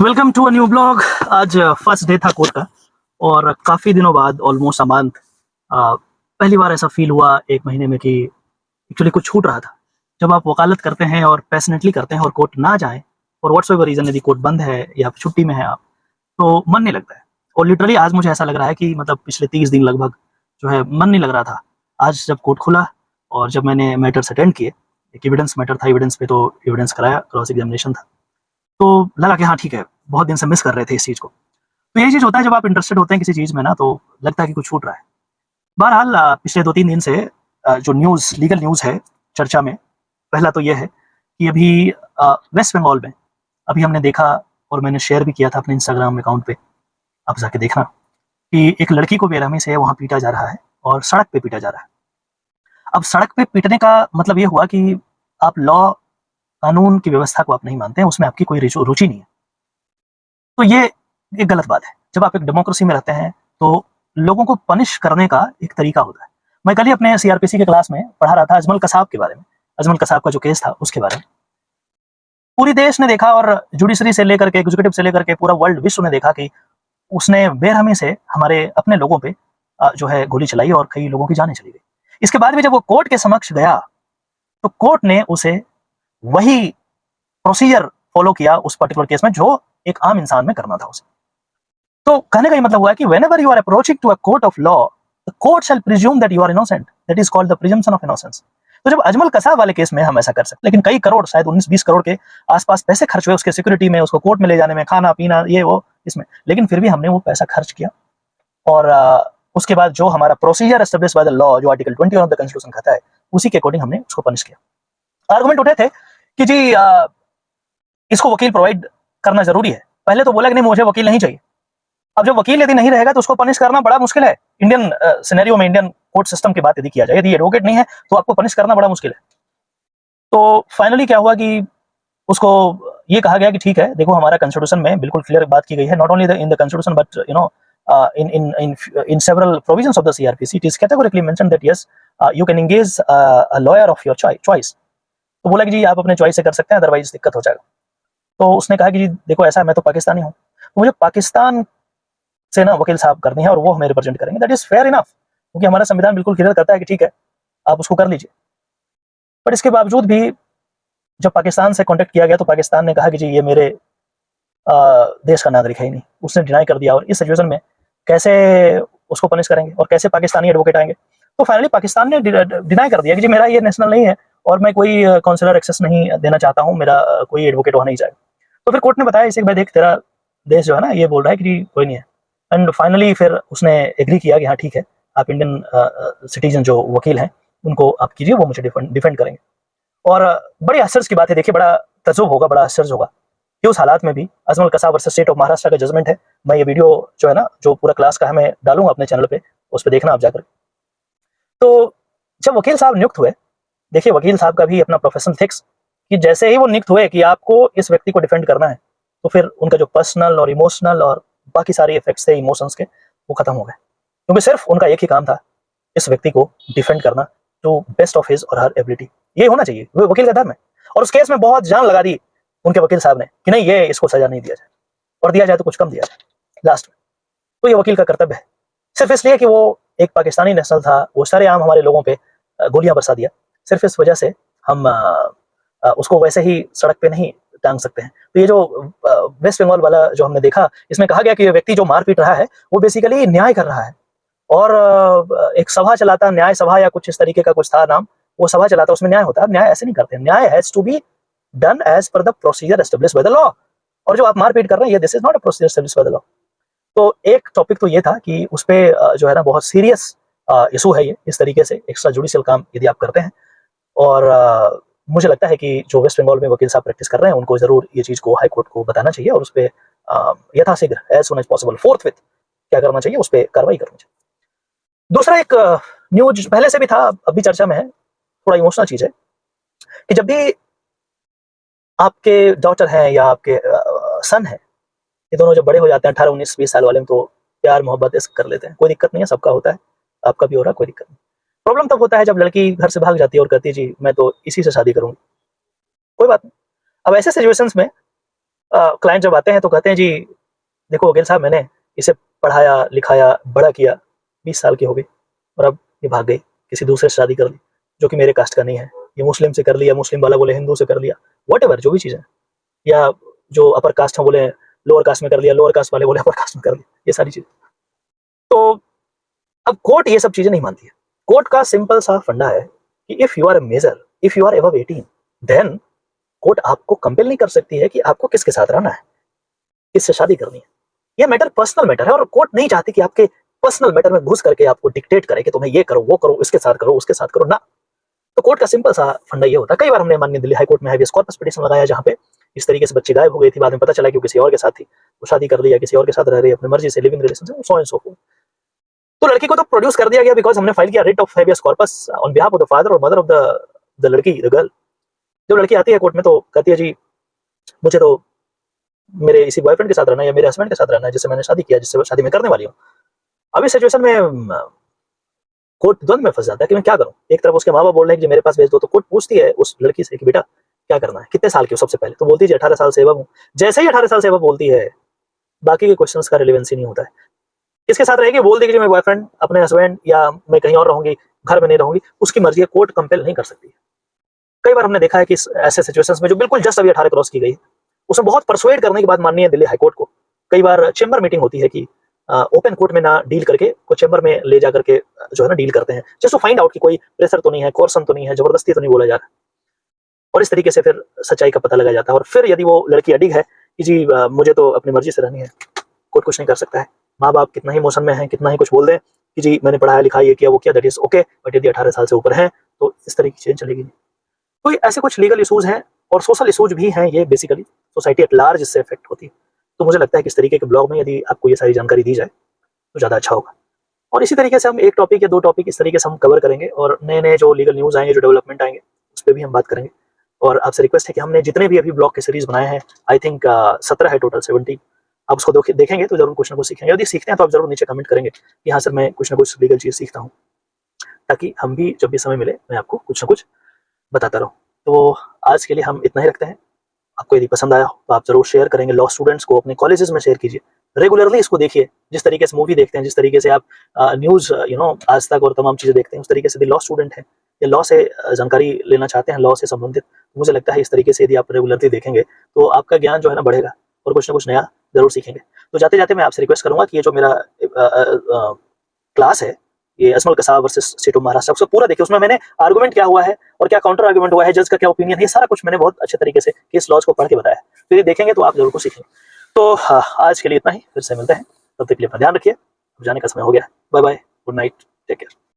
Welcome to a new blog. आज first day था court का और काफ़ी दिनों बाद ऑलमोस्ट अ मंथ पहली बार ऐसा फील हुआ 1 महीने में कि एक्चुअली कुछ छूट रहा था। जब आप वकालत करते हैं और पैशनेटली करते हैं और कोर्ट ना जाएं और व्हाट्सएवर रीज़न, यदि कोर्ट बंद है या छुट्टी में है आप, तो मन नहीं लगता है। और लिटरली आज मुझे ऐसा लग रहा है कि मतलब पिछले 30 दिन लगभग जो है मन नहीं लग रहा था। आज जब कोर्ट खुला और जब मैंने मैटर्स अटेंड किए, एक एविडेंस मैटर था, एविडेंस पे तो एविडेंस कराया, क्रॉस एग्जामिनेशन था, तो लगा कि हाँ ठीक है, बहुत दिन से मिस कर रहे थे इस चीज़ को। तो यही चीज़ होता है जब आप इंटरेस्टेड होते हैं किसी चीज़ में ना, तो लगता है कि कुछ छूट रहा है। बहरहाल पिछले 2-3 दिन से जो लीगल न्यूज़ है चर्चा में, पहला तो ये है कि अभी वेस्ट बंगाल में अभी हमने देखा और मैंने शेयर भी किया था अपने इंस्टाग्राम अकाउंट पे, आप जाके देखना, कि एक लड़की को बेरहमी से वहाँ पीटा जा रहा है और सड़क पे पीटा जा रहा है। अब सड़क पे पीटने का मतलब ये हुआ कि आप लॉ, कानून की व्यवस्था को आप नहीं मानते हैं, उसमें आपकी कोई रुचि नहीं है। तो ये एक गलत बात है। जब आप एक डेमोक्रेसी में रहते हैं, तो लोगों को पनिश करने का एक तरीका होता है। मैं कल ही अपने सीआरपीसी के क्लास में पढ़ा रहा था अजमल कसाब के बारे में। अजमल कसाब का जो केस था उसके बारे में। पूरी देश ने देखा और जुडिशरी से लेकर के, एग्जीक्यूटिव से लेकर के पूरा वर्ल्ड, विश्व ने देखा कि उसने बेरहमी से हमारे अपने लोगों पे जो है गोली चलाई और कई लोगों की जानें चली गई। इसके बाद भी जब वो कोर्ट के समक्ष गया, तो कोर्ट ने उसे वही प्रोसीजर फॉलो किया उस पर्टिकुलर केस में जो एक आम इंसान में करना था उसे। तो कहने का ये मतलब हुआ है कि whenever you are approaching to a court of law, the court shall presume that you are innocent. That is called the presumption of innocence. तो जब अजमल कसाब वाले केस में हम ऐसा कर सकते, लेकिन कई करोड़, शायद 19-20 करोड़ के आसपास पैसे खर्च हुए उसके सिक्योरिटी में, उसको कोर्ट में ले जाने में, खाना पीना ये वो इसमें, लेकिन फिर भी हमने वो पैसा खर्च किया। और उसके बाद जो हमारा procedure establish by the law, जो आर्टिकल 21 ऑफ द कॉन्स्टिट्यूशन कहता है, उसी के अकॉर्डिंग हमने उसको पनिश किया। आर्गुमेंट उठे थे कि जी इसको वकील प्रोवाइड करना जरूरी है। पहले तो बोला कि नहीं, मुझे वकील नहीं चाहिए। अब जब वकील यदि नहीं रहेगा तो उसको पनिश करना बड़ा मुश्किल है। इंडियन सिनेरियो में, इंडियन कोर्ट सिस्टम की बात यदि किया जाए, यदि एडवोकेट नहीं है तो आपको पनिश करना बड़ा मुश्किल है। तो फाइनली क्या हुआ कि उसको ये कहा गया कि ठीक है, देखो हमारा कॉन्स्टिट्यूशन में बिल्कुल क्लियर बात की गई है, not only in the constitution but in several provisions of the CRPC, it is categorically mentioned that yes, you can engage a lawyer of your choice. तो बोला कि जी आप अपने चॉइस से कर सकते हैं, अदरवाइज दिक्कत हो जाएगा। तो उसने कहा कि जी देखो ऐसा है, मैं तो पाकिस्तानी हूँ, तो मुझे पाकिस्तान से ना वकील साहब करनी है और वो हमें रिप्रेजेंट करेंगे। दैट इज फेयर इनफ, क्योंकि हमारा संविधान बिल्कुल क्लियर करता है कि ठीक है आप उसको कर लीजिए। बट इसके बावजूद भी जब पाकिस्तान से कॉन्टेक्ट किया गया तो पाकिस्तान ने कहा कि जी ये मेरे देश का नागरिक है ही नहीं, उसने डिनाई कर दिया। और इस सिचुएशन में कैसे उसको पनिश करेंगे और कैसे पाकिस्तानी एडवोकेट आएंगे? तो फाइनली पाकिस्तान ने डिनाई कर दिया कि जी मेरा ये नेशनल नहीं है और मैं कोई काउंसलर एक्सेस नहीं देना चाहता हूँ, मेरा कोई एडवोकेट वहाँ नहीं जाएगा। तो फिर कोर्ट ने बताया इसे, भाई देख तेरा देश जो है ना ये बोल रहा है कि जी कोई नहीं है। एंड फाइनली फिर उसने एग्री किया कि हाँ ठीक है, आप इंडियन सिटीजन जो वकील हैं उनको आप कीजिए, वो मुझे डिफेंड करेंगे। और बड़ी आश्चर्य की बात है, देखिए बड़ा तजुब होगा, बड़ा आश्चर्य होगा कि उस हालात में भी Ajmal Kasab versus state of Maharashtra का जजमेंट है। मैं ये वीडियो जो है ना, जो पूरा क्लास का है, मैं डालूंगा अपने चैनल पे, उस पर देखना आप जाकर। तो जब वकील साहब नियुक्त हुए, देखिए वकील साहब का भी अपना प्रोफेशन फिक्स, कि जैसे ही वो नियुक्त हुए कि आपको इस व्यक्ति को डिफेंड करना है, तो फिर उनका जो पर्सनल और इमोशनल और बाकी सारे इफेक्ट्स थे इमोशंस के, वो खत्म हो गए। क्योंकि सिर्फ उनका एक ही काम था, इस व्यक्ति को डिफेंड करना टू बेस्ट ऑफ हिज और हर एबिलिटी। ये होना चाहिए, वो वकील का धर्म है। और उस केस में बहुत जान लगा दी उनके वकील साहब ने कि नहीं, ये इसको सजा नहीं दिया जाए, और दिया जाए तो कुछ कम दिया जाए लास्ट में। तो ये वकील का कर्तव्य है, सिर्फ इसलिए कि वो एक पाकिस्तानी नेशनल था, वो सरेआम हमारे लोगों पे गोलियां बरसा दिया, सिर्फ इस वजह से हम उसको वैसे ही सड़क पे नहीं टांग सकते हैं। तो ये जो वेस्ट बंगाल वाला जो हमने देखा, इसमें कहा गया कि ये व्यक्ति जो मारपीट रहा है वो बेसिकली न्याय कर रहा है। और एक सभा चलाता, न्याय सभा या कुछ इस तरीके का कुछ था नाम, वो सभा चलाता, उसमें न्याय होता है। न्याय ऐसे नहीं करते, न्याय has to be done as per the procedure establish by the law. और जो आप मारपीट कर रहे हैं, ये this is not a procedure establish by the law. तो एक टॉपिक तो ये था कि उस पर जो है ना बहुत सीरियस इशू है ये, इस तरीके से एक्स्ट्रा जुडिशियल काम यदि आप करते हैं। और मुझे लगता है कि जो वेस्ट बंगाल में वकील साहब प्रैक्टिस कर रहे हैं, उनको जरूर ये चीज को हाई कोर्ट को बताना चाहिए और उस पर यथाशीघ्र, as soon as possible, forthwith क्या करना चाहिए, उस पर कार्रवाई करनी चाहिए। दूसरा एक न्यूज पहले से भी था, अब भी चर्चा में है, थोड़ा इमोशनल चीज है, कि जब भी आपके डॉटर है या आपके सन है, ये दोनों जब बड़े हो जाते हैं, 18, 19, 20 साल वाले में, तो प्यार मोहब्बत ऐसे कर लेते हैं, कोई दिक्कत नहीं है, सबका होता है, आपका भी हो रहा है, कोई दिक्कत नहीं। प्रॉब्लम तब होता है जब लड़की घर से भाग जाती है और कहती है जी मैं तो इसी से शादी करूंगी। कोई बात नहीं। अब ऐसे सिचुएशंस में क्लाइंट जब आते हैं तो कहते हैं जी देखो वकील साहब मैंने इसे पढ़ाया लिखाया बड़ा किया, 20 साल की हो गई और अब ये भाग गई, किसी दूसरे से शादी कर ली जो कि मेरे कास्ट का नहीं है, ये मुस्लिम से कर लिया, मुस्लिम वाला बोले हिंदू से कर लिया, वट एवर जो भी चीज़ है, या जो अपर कास्ट है बोले लोअर कास्ट में कर लिया, लोअर कास्ट वाले बोले अपर कास्ट में कर लिया, ये सारी चीज़ें। तो अब कोर्ट ये सब चीज़ें नहीं मानती है। कोर्ट का सिंपल सा फंडा है कि if you are a major, if you are above 18 then court आपको कंपेल नहीं कर सकती है कि आपको किसके साथ रहना है, किससे शादी करनी है। ये मैटर पर्सनल मैटर है और कोर्ट नहीं चाहती कि आपके पर्सनल मैटर में घुस करके आपको डिक्टेट करे कि तुम्हें ये करो वो करो, इसके साथ करो उसके साथ करो ना। तो कोर्ट का सिंपल सा फंडा ये होता है। कई बार हमने माननीय दिल्ली हाई कोर्ट में हैबियस कॉर्पस पिटीशन लगाया जहाँ पे इस तरीके से बच्ची गायब हो गई थी, बाद में पता चला कि वो किसी और के साथ थी, वो शादी कर लिया, किसी और के साथ रह रही है अपनी मर्जी से, लिविंग रिलेशन से, सो एंड सो फोर्थ। तो लड़की को तो प्रोड्यूस कर दिया गया बिकॉज हमने फाइल किया writ of habeas corpus on behalf of the father और मदर ऑफ द लड़की, द गर्ल। जब लड़की आती है कोर्ट में तो कहती है जी मुझे तो मेरे इसी बॉयफ्रेंड के साथ रहना है या मेरे हस्बैंड के साथ रहना है जिससे मैंने शादी किया, जिससे शादी मैं करने वाली हूँ। अब इस सिचुएशन में कोर्ट द्वंद में फंस जाता है कि मैं क्या करूं। एक तरफ उसके माँ बाप बोल रहे हैं कि मेरे पास भेज दो, तो कोर्ट पूछती है उस लड़की से कि बेटा क्या करना है, कितने साल की हो सबसे पहले, तो बोलती है 18 साल से एबव हूँ। जैसे ही 18 साल से एबव बोलती है बाकी के क्वेश्चंस का रिलेवेंस ही नहीं होता है। किसके साथ रहेगी, बोल देगी मैं बॉयफ्रेंड अपने हस्बैंड या मैं कहीं और रहूंगी, घर में नहीं रहूंगी, उसकी मर्जी है, कोर्ट कंपेल नहीं कर सकती है। कई बार हमने देखा है कि ऐसे सिचुएशंस में जो बिल्कुल जस्ट अभी 18 क्रॉस की गई, उसमें बहुत परसुएड करने के बाद माननीय दिल्ली हाईकोर्ट को कई बार चेंबर मीटिंग होती है कि ओपन कोर्ट में ना डील करके को चेंबर में ले जा करके जो है ना डील करते हैं, जस्ट टू फाइंड आउट कि कोई प्रेशर तो नहीं है, कोर्सन तो नहीं है, जबरदस्ती तो नहीं बोला जा रहा। और इस तरीके से फिर सच्चाई का पता लगाया जाता है। और फिर यदि वो लड़की अडिग है कि जी मुझे तो अपनी मर्जी से रहनी है, कोर्ट कुछ नहीं कर सकता है। माँ बाप कितना ही इमोशन में है, कितना ही कुछ बोल दें कि जी मैंने पढ़ाया लिखा ये किया वो किया, दैट इज ओके, बट यदि 18 साल से ऊपर है तो इस तरह की चीजें चलेगी नहीं। तो ये ऐसे कुछ लीगल इशूज हैं और सोशल इशूज भी हैं, ये बेसिकली सोसाइटी एट लार्ज इससे इफेक्ट होती है। तो मुझे लगता है कि इस तरीके के ब्लॉग में यदि आपको ये सारी जानकारी दी जाए तो ज़्यादा अच्छा होगा। और इसी तरीके से हम एक टॉपिक या दो टॉपिक इस तरीके से हम कवर करेंगे और नए नए जो लीगल न्यूज़ आएंगे, जो डेवलपमेंट आएंगे, उस पर भी हम बात करेंगे। और आपसे रिक्वेस्ट है कि हमने जितने भी अभी ब्लॉग के सीरीज बनाए हैं, आई थिंक 17 है टोटल, 17, आप उसको देखेंगे तो जरूर कुछ ना कुछ सीखेंगे। यदि सीखते हैं तो आप जरूर नीचे कमेंट करेंगे कि हाँ सर मैं कुछ ना कुछ लीगल चीज़ सीखता हूँ, ताकि हम भी जब भी समय मिले मैं आपको कुछ ना कुछ बताता रहूँ। तो आज के लिए हम इतना ही रखते हैं। आपको यदि पसंद आया हो तो आप जरूर शेयर करेंगे, लॉ स्टूडेंट्स को अपने कॉलेजेस में शेयर कीजिए, रेगुलरली इसको देखिए। जिस तरीके से मूवी देखते हैं, जिस तरीके से आप न्यूज़ आज तक और तमाम चीज़ें देखते हैं, उस तरीके से यदि लॉ स्टूडेंट हैं या लॉ से जानकारी लेना चाहते हैं, लॉ से संबंधित, तो मुझे लगता है इस तरीके से यदि आप रेगुलरली देखेंगे तो आपका ज्ञान जो है ना बढ़ेगा और कुछ ना कुछ नया जरूर सीखेंगे। तो जाते जाते मैं आपसे रिक्वेस्ट करूंगा कि ये जो मेरा क्लास है, ये Ajmal Kasab versus state of Maharashtra, उसको पूरा देखिए। उसमें मैंने आर्गुमेंट क्या हुआ है और क्या काउंटर आर्गुमेंट हुआ है, जज का क्या ओपिनियन है, ये सारा कुछ मैंने बहुत अच्छे तरीके से केस लॉज को पढ़ के बताया है। तो ये देखेंगे तो आप जरूर कुछ सीखेंगे। तो आज के लिए इतना ही, फिर से मिलते हैं, तब तक के लिए अपना ध्यान रखिए। अब जाने का समय हो गया, bye bye, good night, take care.